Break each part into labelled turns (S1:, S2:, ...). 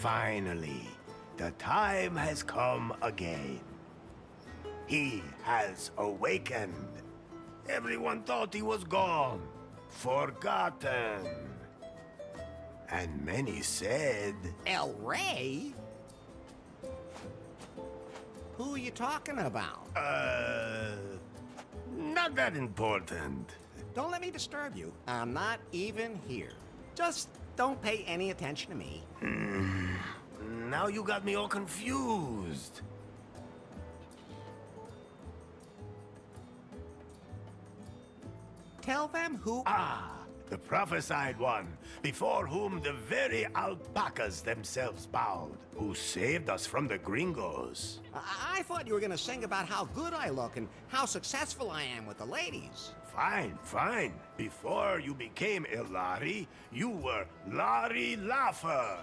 S1: Finally, the time has come again. He has awakened. Everyone thought he was gone, forgotten. And many said,
S2: El Rey? Who are you talking about?
S1: Not that important.
S2: Don't let me disturb you. I'm not even here. Just don't pay any attention to me.
S1: Now you got me all confused.
S2: Tell them who...
S1: Ah, the prophesied one, before whom the very alpacas themselves bowed, who saved us from the gringos.
S2: I thought you were gonna sing about how good I look and how successful I am with the ladies.
S1: Fine, fine. Before you became Ilari, you were Larry Laugher.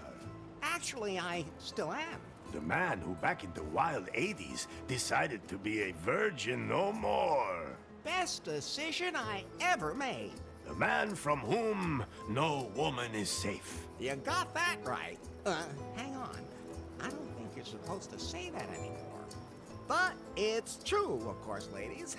S2: Actually, I still am.
S1: The man who back in the wild 80s decided to be a virgin no more.
S2: Best decision I ever made.
S1: The man from whom no woman is safe.
S2: You got that right. Hang on. I don't think you're supposed to say that anymore. But it's true, of course, ladies.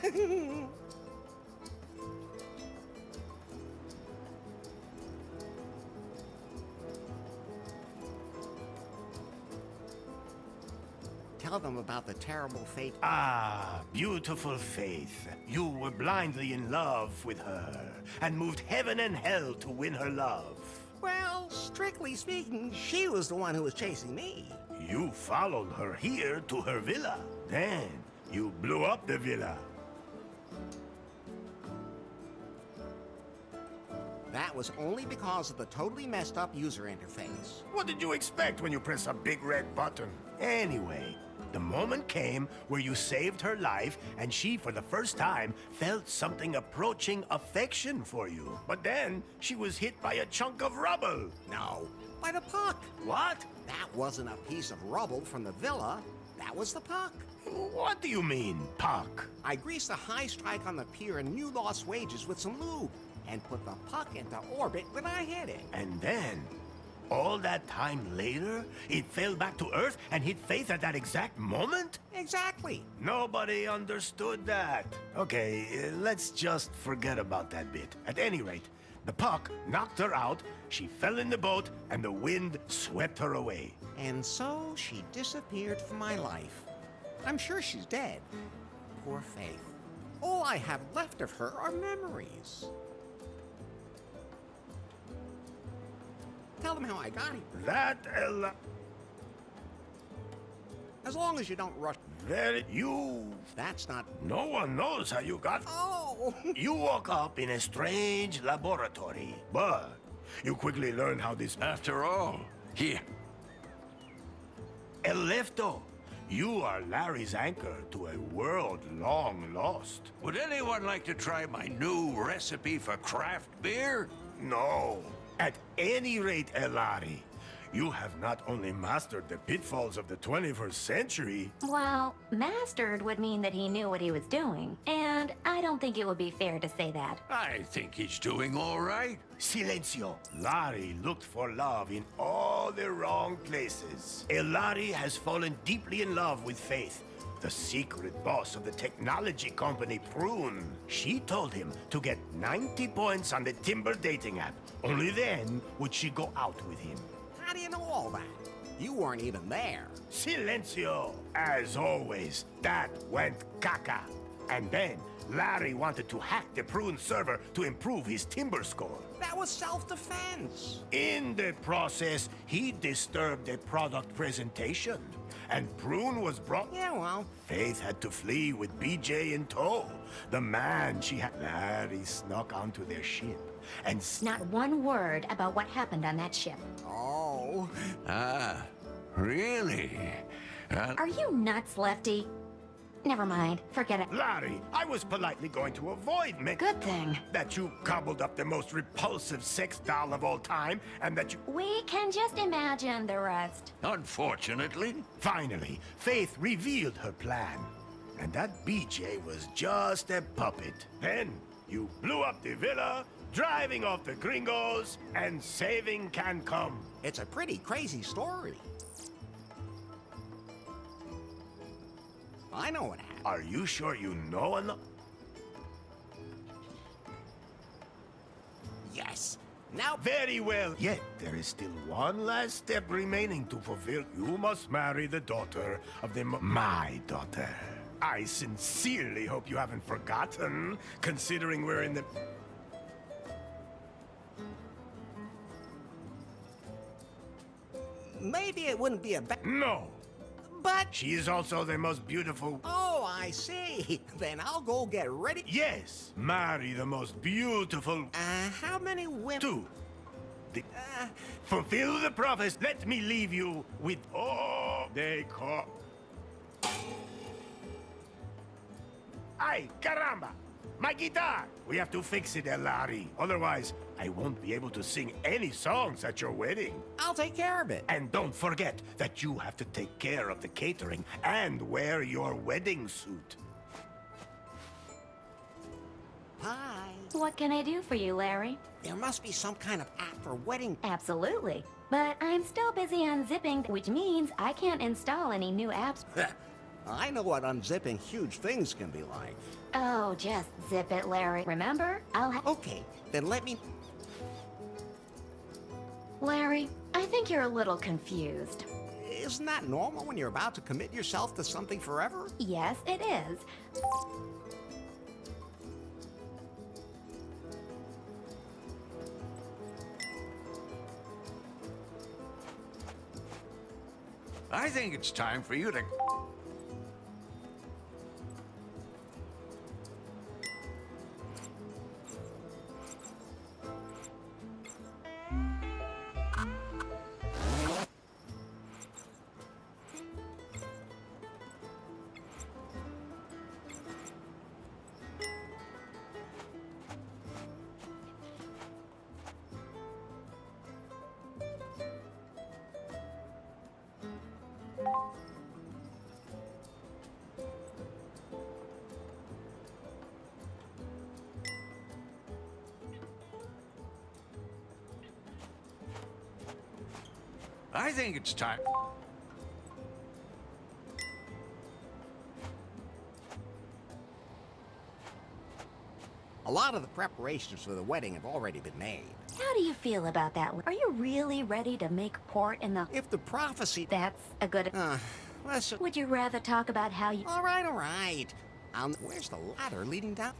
S2: Tell them about the terrible fate.
S1: Ah, beautiful Faith. You were blindly in love with her and moved heaven and hell to win her love.
S2: Well, strictly speaking, she was the one who was chasing me.
S1: You followed her here to her villa. Then you blew up the villa.
S2: That was only because of the totally messed up user interface.
S1: What did you expect when you press a big red button? Anyway, the moment came where you saved her life, and she, for the first time, felt something approaching affection for you. But then, she was hit by a chunk of rubble.
S2: No, by the puck.
S1: What?
S2: That wasn't a piece of rubble from the villa. That was the puck.
S1: What do you mean, puck?
S2: I greased a high strike on the pier in New Lost Wages with some lube and put the puck into orbit when I hit it.
S1: And then, all that time later, it fell back to Earth and hit Faith at that exact moment?
S2: Exactly.
S1: Nobody understood that. Okay, let's just forget about that bit. At any rate, the puck knocked her out, she fell in the boat, and the wind swept her away.
S2: And so she disappeared from my life. I'm sure she's dead. Poor Faith. All I have left of her are memories. Tell them how I got here.
S1: That,
S2: As long as you don't rush.
S1: you...
S2: That's not...
S1: No one knows how you got...
S2: Oh!
S1: You woke up in a strange laboratory, but you quickly learned how this...
S3: After all, here.
S1: El Lefto, you are Larry's anchor to a world long lost.
S3: Would anyone like to try my new recipe for craft beer?
S1: No. At any rate, Elari, you have not only mastered the pitfalls of the 21st century...
S4: Well, mastered would mean that he knew what he was doing, and I don't think it would be fair to say that.
S3: I think he's doing all right.
S1: Silencio. Larry looked for love in all the wrong places. Elari has fallen deeply in love with Faith, the secret boss of the technology company Prune. She told him to get 90 points on the Timber dating app. Only then would she go out with him.
S2: How do you know all that? You weren't even there.
S1: Silencio! As always, that went caca. And then, Larry wanted to hack the Prune server to improve his Timber score.
S2: That was self-defense.
S1: In the process, he disturbed the product presentation. And Prune was brought...
S2: Yeah, well...
S1: Faith had to flee with BJ in tow. The man she had... Larry snuck onto their ship and...
S4: Not one word about what happened on that ship.
S2: Oh...
S3: Ah, really?
S4: Are you nuts, Lefty? Never mind. Forget it.
S1: Larry, I was politely going to avoid me...
S4: Good thing.
S1: That you cobbled up the most repulsive sex doll of all time, and that you...
S4: We can just imagine the rest.
S3: Unfortunately.
S1: Finally, Faith revealed her plan. And that BJ was just a puppet. Then, you blew up the villa, driving off the gringos, and saving Cancúm.
S2: It's a pretty crazy story. I know what happened.
S1: Are you sure you know enough?
S2: Yes. Now,
S1: Very well. Yet there is still one last step remaining to fulfill. You must marry the daughter of my daughter. I sincerely hope you haven't forgotten, considering we're in the...
S2: maybe it wouldn't be a bad...
S1: No!
S2: But...
S1: She is also the most beautiful...
S2: Oh, I see. Then I'll go get ready.
S1: Yes! Marry the most beautiful...
S2: How many women...
S1: Two. Fulfill the prophecy. Let me leave you with all they call... Ay, caramba! My guitar! We have to fix it, Elari. Otherwise, I won't be able to sing any songs at your wedding.
S2: I'll take care of it.
S1: And don't forget that you have to take care of the catering and wear your wedding suit.
S2: Bye.
S4: What can I do for you, Larry?
S2: There must be some kind of app for wedding...
S4: Absolutely. But I'm still busy unzipping, which means I can't install any new apps.
S2: I know what unzipping huge things can be like.
S4: Oh, just zip it, Larry. Remember?
S2: Okay, then let me...
S4: Larry, I think you're a little confused.
S2: Isn't that normal when you're about to commit yourself to something forever?
S4: Yes, it is.
S3: I think it's time for you to... I think it's time...
S2: A lot of the preparations for the wedding have already been made.
S4: How do you feel about that? Are you really ready to make port in the...
S2: If the prophecy...
S4: That's a good...
S2: Listen...
S4: Would you rather talk about how you...
S2: All right. Where's the ladder leading down?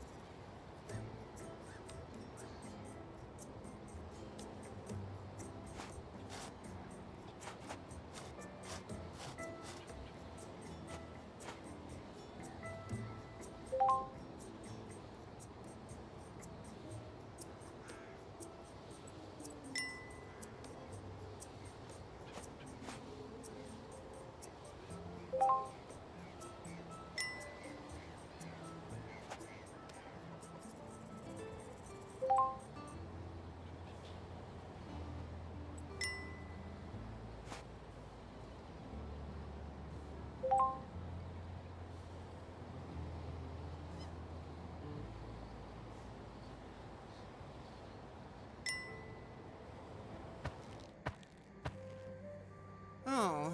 S2: Oh,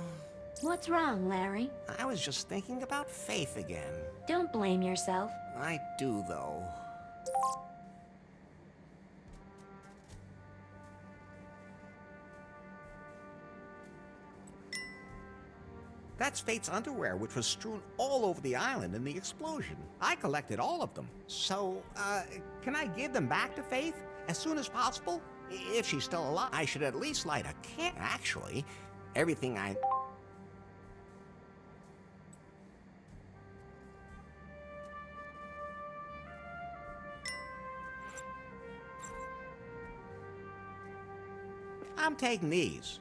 S4: What's wrong, Larry?
S2: I was just thinking about Faith again.
S4: Don't blame yourself.
S2: I do, though. That's Faith's underwear, which was strewn all over the island in the explosion. I collected all of them. So, can I give them back to Faith as soon as possible? If she's still alive, I should at least light a can. Actually, everything I'm taking these.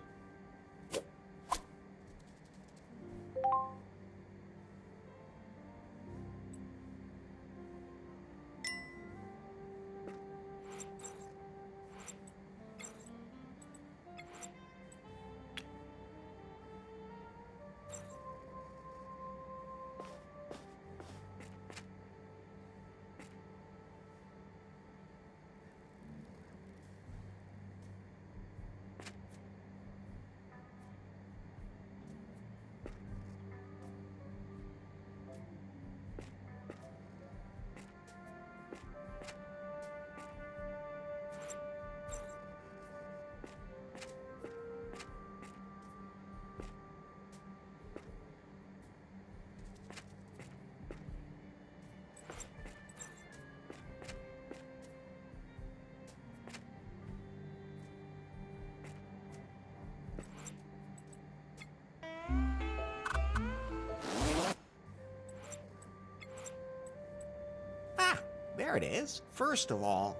S2: There it is. First of all...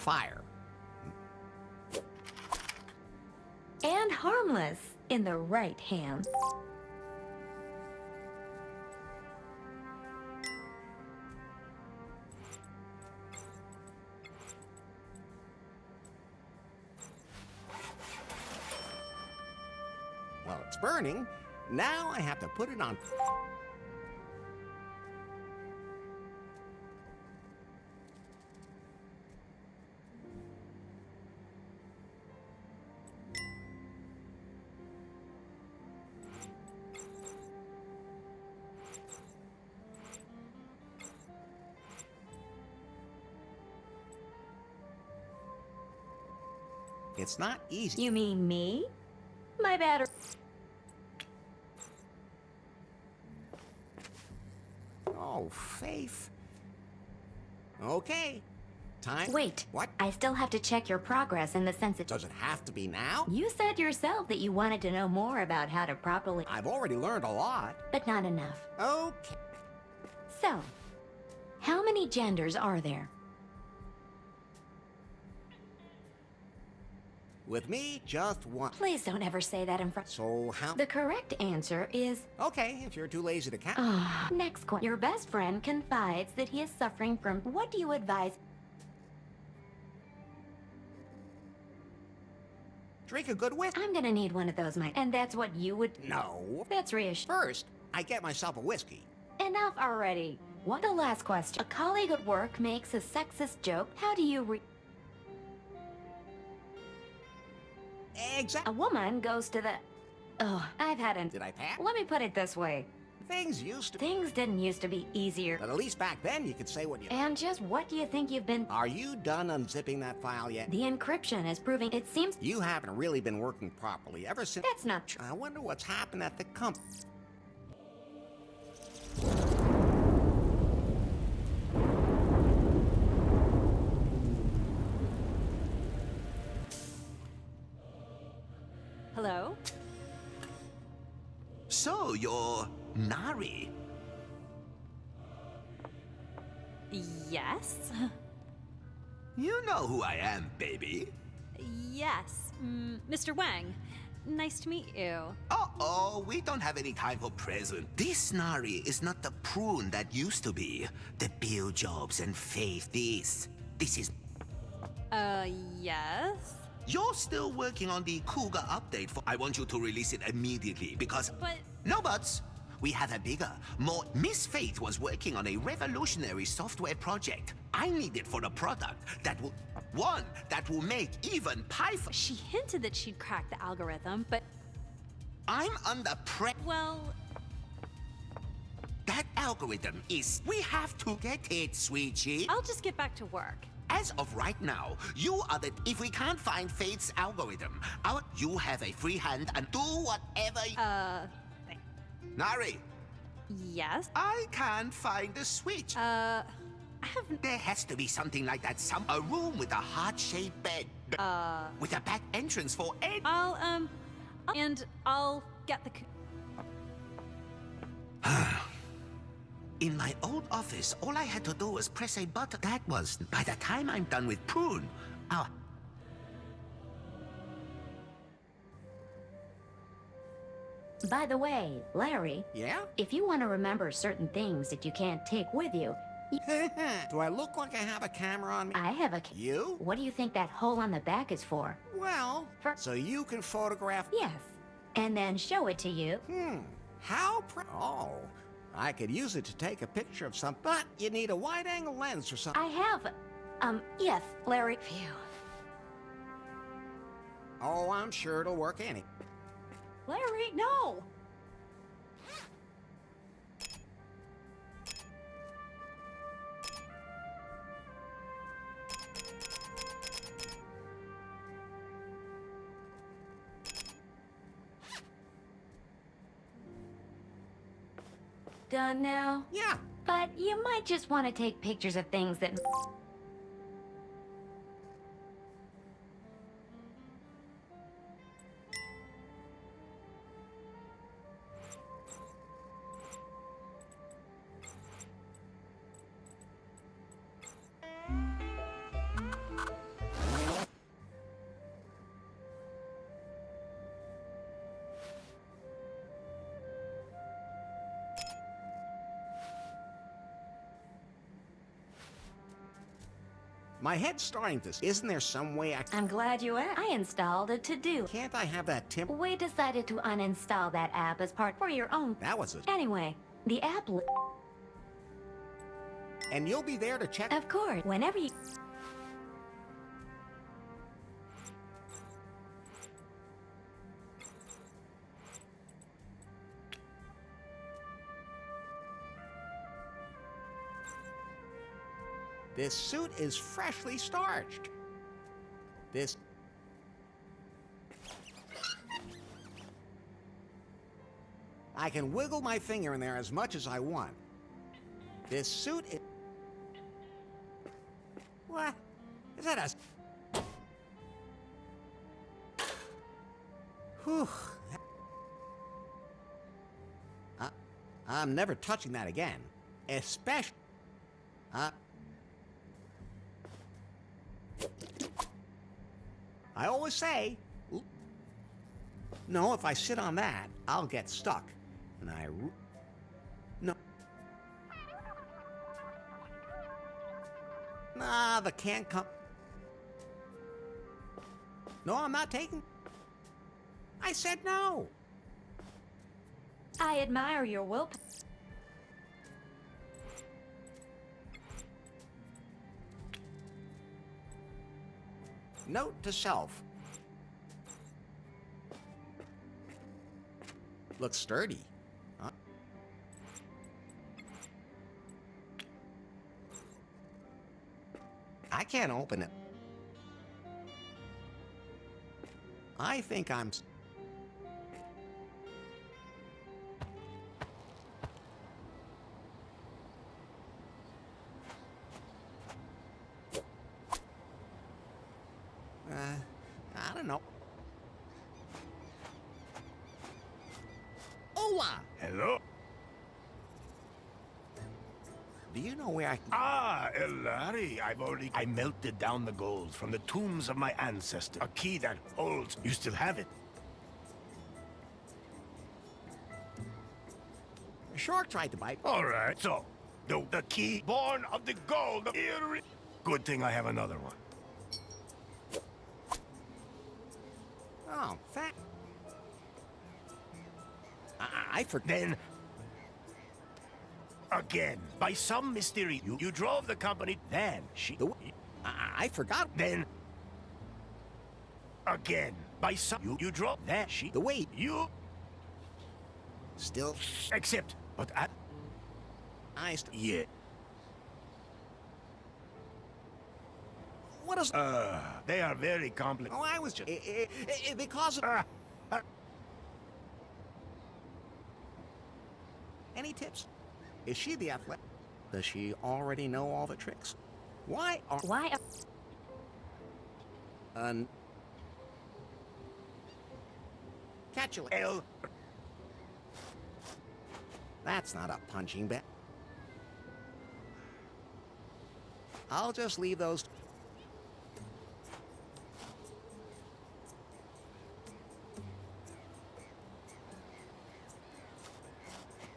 S2: fire.
S4: And harmless in the right hands.
S2: Well, it's burning. Now I have to put it on... It's not easy.
S4: You mean me? My battery.
S2: Oh, Faith. Okay. Time.
S4: Wait.
S2: What?
S4: I still have to check your progress in the sense
S2: Does it have to be now?
S4: You said yourself that you wanted to know more about how to properly...
S2: I've already learned a lot.
S4: But not enough.
S2: Okay.
S4: So, how many genders are there?
S2: With me, just one.
S4: Please don't ever say that in front...
S2: So how...
S4: The correct answer is...
S2: Okay, if you're too lazy to count.
S4: Next question. Your best friend confides that he is suffering from... What do you advise?
S2: Drink a good whiskey.
S4: I'm gonna need one of those, Mike. And that's what you would...
S2: No.
S4: That's reassuring.
S2: First, I get myself a whiskey.
S4: Enough already. What? The last question. A colleague at work makes a sexist joke. How do you A
S2: Exactly.
S4: woman goes to the... Oh, I've had an...
S2: Did I pass?
S4: Let me put it this way.
S2: Things used to...
S4: Things didn't used to be easier.
S2: But at least back then, you could say what you...
S4: And just what do you think you've been...
S2: Are you done unzipping that file yet?
S4: The encryption is proving... It seems...
S2: You haven't really been working properly ever since...
S4: That's not true.
S2: I wonder what's happened at the company.
S5: Hello?
S6: So, you're Nari.
S5: Yes?
S6: You know who I am, baby.
S5: Yes. Mr. Wang. Nice to meet you.
S6: Uh-oh, we don't have any time for present. This Nari is not the prune that used to be. The Bill Jobs and Faith this. This is...
S5: Yes?
S6: You're still working on the Cougar update for... I want you to release it immediately because...
S5: But...
S6: No buts. We have a bigger, more... Miss Faith was working on a revolutionary software project. I need it for a product that will... One that will make even Python...
S5: She hinted that she'd crack the algorithm, but...
S6: I'm under
S5: Well...
S6: That algorithm is... We have to get it, sweetie.
S5: I'll just get back to work.
S6: As of right now, you are the... If we can't find Faith's algorithm, you have a free hand and do whatever... Nari,
S5: Yes?
S6: I can't find the switch.
S5: I haven't...
S6: There has to be something like that. A room with a heart-shaped bed. With a back entrance for Ed.
S5: And I'll get the...
S6: In my old office, all I had to do was press a button. That was... By the time I'm done with Prune,
S4: By the way, Larry,
S2: Yeah?
S4: if you want to remember certain things that you can't take with you,
S2: Do I look like I have a camera on me?
S4: I have a...
S2: You?
S4: What do you think that hole on the back is for?
S2: Well, so you can photograph...
S4: Yes. And then show it to you.
S2: How Oh, I could use it to take a picture of something, but you need a wide-angle lens or something.
S4: I have... yes, Larry. Phew.
S2: Oh, I'm sure it'll work
S4: Larry, no! Done now?
S2: Yeah.
S4: But you might just want to take pictures of things that...
S2: My head's starting to... Isn't there some way I...
S4: I'm glad you asked. I installed a to-do.
S2: Can't I have that Tim...
S4: We decided to uninstall that app as part for your own.
S2: That was it.
S4: Anyway, the app...
S2: And you'll be there to check...
S4: Of course, whenever you...
S2: This suit is freshly starched. This... I can wiggle my finger in there as much as I want. This suit is... What? Is that a... Whew. I'm never touching that again. Especially... I always say... No, if I sit on that, I'll get stuck. And no. Nah, the can't come... No, I'm not taking... I said no.
S4: I admire your willpower.
S2: Note to self. Looks sturdy. Huh? I can't open it. I think I'm... I don't know. Hola!
S1: Hello?
S2: Do you know where I can...
S1: Ah, Larry, I melted down the gold from the tombs of my ancestors. A key that holds... You still have it?
S2: A shark tried to bite.
S1: All right, so, the key born of the gold... Good thing I have another one.
S2: Oh, fat. I forgot.
S1: Then... Again, by some mystery, you drove the company, then she...
S2: I forgot.
S1: Then... Again, by some... You drove, then she...
S2: The way
S1: You...
S2: still...
S1: Except, but at... Yeah.
S2: What is...
S1: They are very complicated.
S2: Oh, I was just... because of... Any tips? Is she the athletic? Does she already know all the tricks? Why are...
S4: Why?
S2: Catch you...
S1: Elle...
S2: That's not a punching bag. I'll just leave those...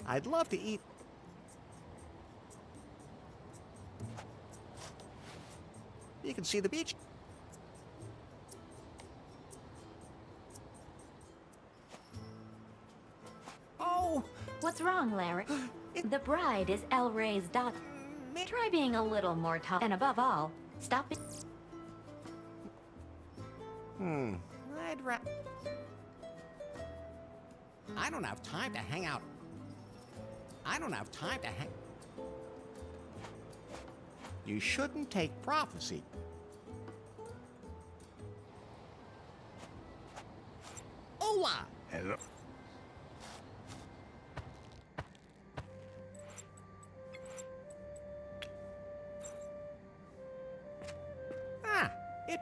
S2: I'd love to eat... You can see the beach. Oh!
S4: What's wrong, Larry? The bride is El Rey's daughter. Try being a little more tough, and above all, stop it.
S2: I'd I don't have time to hang out. I don't have time to hang... You shouldn't take prophecy. Hola!
S1: Hello?
S2: Ah, it...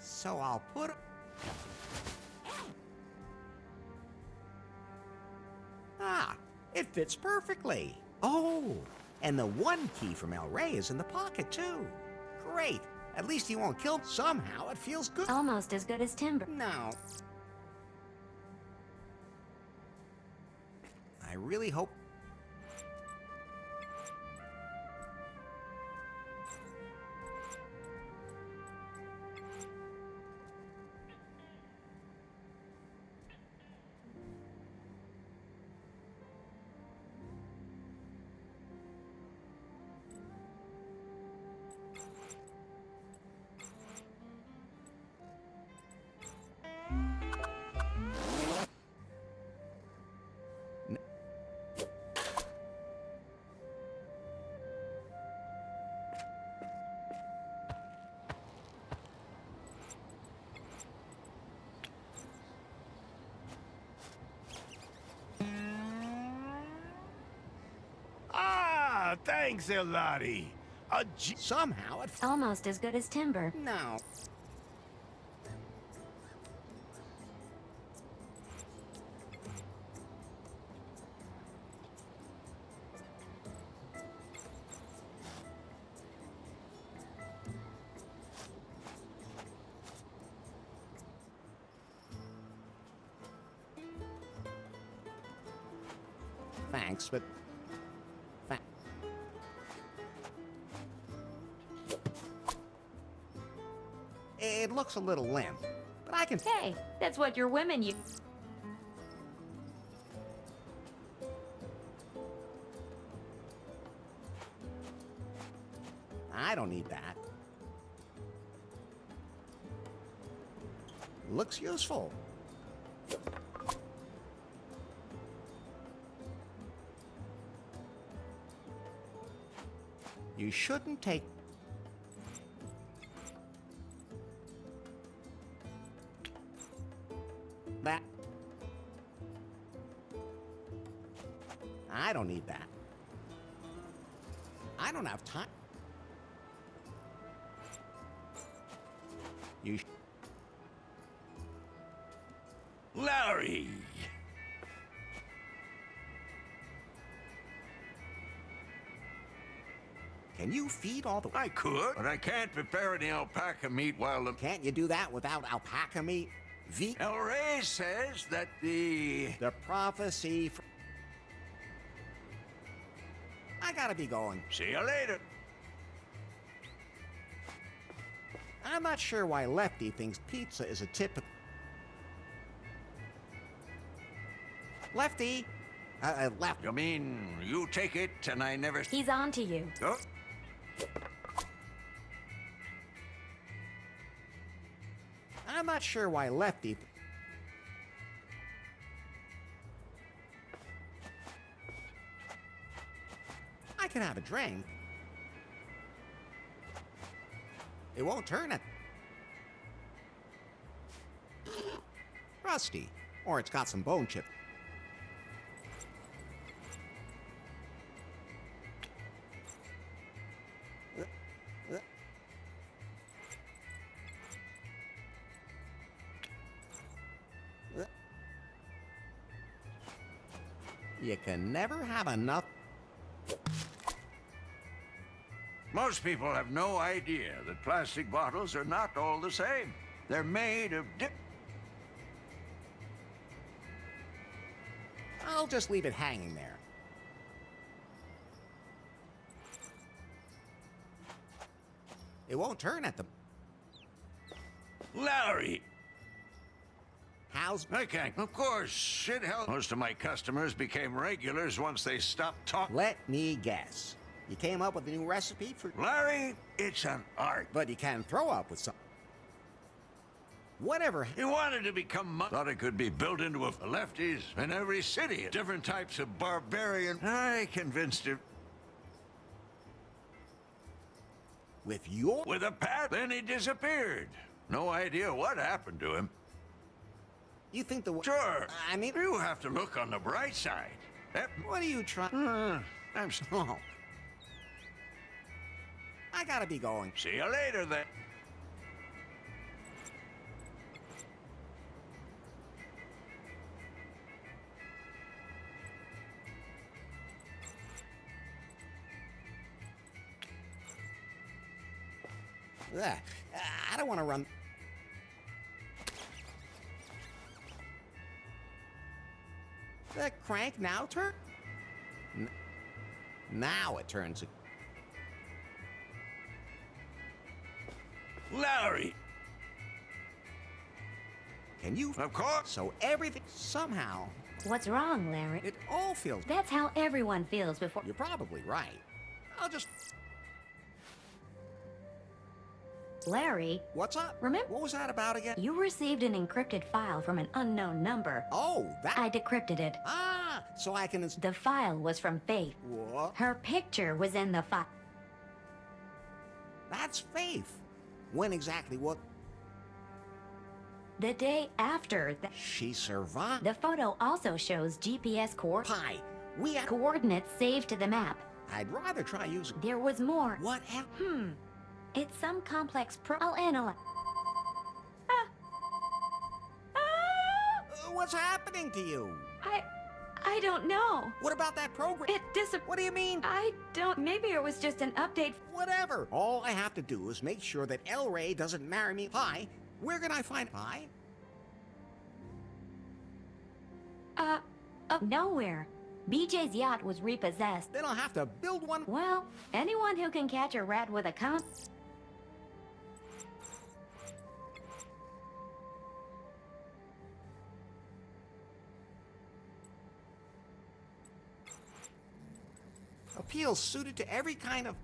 S2: So I'll put... Ah, it fits perfectly. Oh, and the one key from El Rey is in the pocket, too. Great. At least he won't kill... Somehow it feels good.
S4: Almost as good as timber.
S2: No. I really hope...
S1: Ah, thanks, Elari.
S2: Somehow it...
S4: Almost as good as timber.
S2: No. Thanks, but... It looks a little limp, but I can...
S4: Hey, that's what your women use.
S2: I don't need that. Looks useful. You shouldn't take... that. I don't need that. I don't have time. You...
S3: Larry!
S2: Can you feed all the...
S3: I could, but I can't prepare any alpaca meat while the...
S2: Can't you do that without alpaca meat?
S3: El Rey says that the...
S2: The prophecy... I gotta be going.
S3: See you later.
S2: I'm not sure why Lefty thinks pizza is a typical... Lefty! Lefty.
S3: You mean you take it and I never...
S4: He's on to you.
S3: Oh.
S2: I'm not sure why Lefty... I can have a drink. It won't turn it. Rusty. Or it's got some bone chip. You can never have enough.
S3: Most people have no idea that plastic bottles are not all the same. They're made of
S2: I'll just leave it hanging there. It won't turn at the...
S3: Larry!
S2: How's...
S3: I can't. Of course, it helps. Most of my customers became regulars once they stopped talking.
S2: Let me guess. You came up with a new recipe for...
S3: Larry, it's an art.
S2: But you can throw up with some... Whatever.
S3: You wanted to become thought it could be built into a lefties in every city. Different types of barbarian. I convinced him.
S2: With your...
S3: With a pat, then he disappeared. No idea what happened to him.
S2: You think the...
S3: Sure.
S2: I mean...
S3: You have to look on the bright side.
S2: What are you trying...
S3: I'm...
S2: Oh. I gotta be going.
S3: See you later, then.
S2: Ugh. I don't want to run... The crank now turn? Now it turns...
S3: Larry!
S2: Can you...
S3: Of course!
S2: So everything... Somehow...
S4: What's wrong, Larry?
S2: It all feels...
S4: That's how everyone feels before...
S2: You're probably right. I'll just...
S4: Larry,
S2: What's up?
S4: Remember-
S2: What was that about again?
S4: you received an encrypted file from an unknown number.
S2: Oh, that...
S4: I decrypted it.
S2: Ah! So I can...
S4: The file was from Faith.
S2: What?
S4: Her picture was in the file.
S2: That's Faith. When exactly what...
S4: The day after the...
S2: She survived?
S4: The photo also shows GPS
S2: Pie, we have...
S4: coordinates saved to the map.
S2: I'd rather try using...
S4: There was more.
S2: What happened?
S4: It's some complex I'll analyze.
S2: What's happening to you?
S4: I don't know.
S2: What about that program?
S4: It
S2: What do you mean?
S4: I don't... Maybe it was just an update.
S2: Whatever. All I have to do is make sure that El Rey doesn't marry me. Pie, where can I find Pie?
S4: Nowhere. BJ's yacht was repossessed.
S2: Then I'll have to build one.
S4: Well, anyone who can catch a rat with a count...
S2: Appeals suited to every kind of